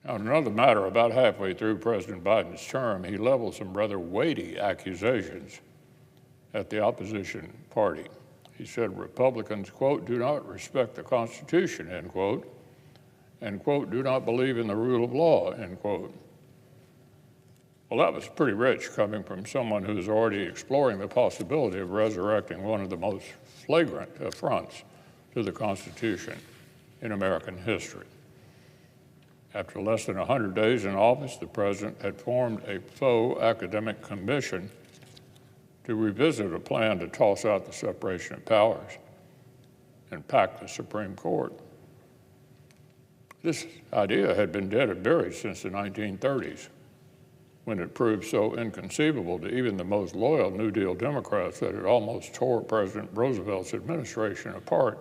On another matter, about halfway through President Biden's term, he leveled some rather weighty accusations at the opposition party. He said Republicans, quote, do not respect the Constitution, end quote, and, quote, do not believe in the rule of law, end quote. Well, that was pretty rich coming from someone who's already exploring the possibility of resurrecting one of the most flagrant affronts to the Constitution in American history. After less than 100 days in office, the president had formed a faux academic commission to revisit a plan to toss out the separation of powers and pack the Supreme Court. This idea had been dead and buried since the 1930s, when it proved so inconceivable to even the most loyal New Deal Democrats that it almost tore President Roosevelt's administration apart.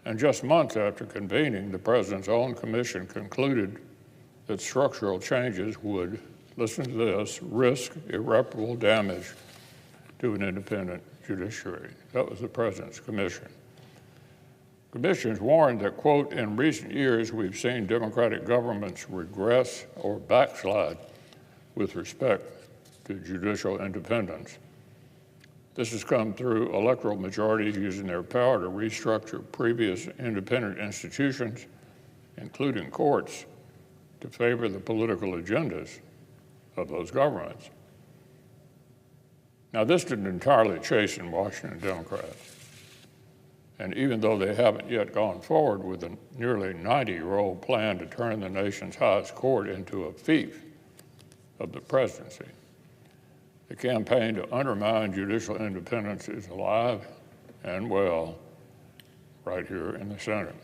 And just months after convening, the president's own commission concluded that structural changes would, listen to this, risk irreparable damage to an independent judiciary. That was the president's commission. Commissions warned that, quote, in recent years, we've seen Democratic governments regress or backslide with respect to judicial independence. This has come through electoral majorities using their power to restructure previous independent institutions, including courts, to favor the political agendas of those governments. Now, this didn't entirely chasten Washington Democrats. And even though they haven't yet gone forward with a nearly 90-year-old plan to turn the nation's highest court into a fief of the presidency, the campaign to undermine judicial independence is alive and well right here in the Senate.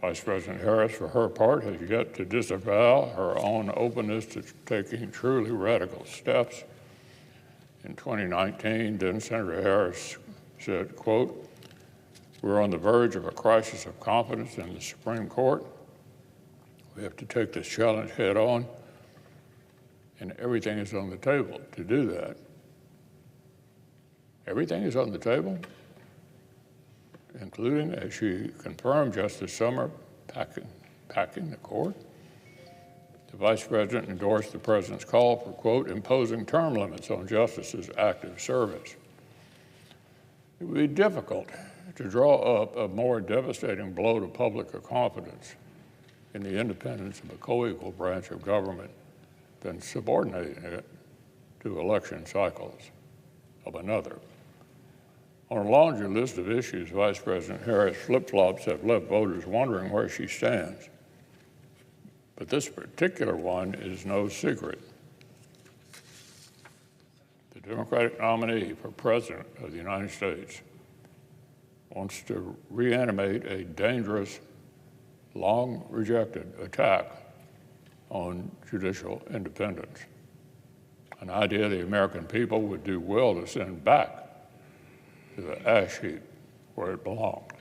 Vice President Harris, for her part, has yet to disavow her own openness to taking truly radical steps. In 2019, then Senator Harris said, quote, we're on the verge of a crisis of confidence in the Supreme Court. We have to take this challenge head on, and everything is on the table to do that. Everything is on the table, including, as she confirmed just this summer, packing the court. The vice president endorsed the president's call for, quote, imposing term limits on justices' active service. It would be difficult to draw up a more devastating blow to public confidence in the independence of a co-equal branch of government than subordinating it to election cycles of another. On a laundry list of issues, Vice President Harris' flip-flops have left voters wondering where she stands. But this particular one is no secret. The Democratic nominee for President of the United States wants to reanimate a dangerous, long-rejected attack on judicial independence, an idea the American people would do well to send back to the ash heap where it belongs.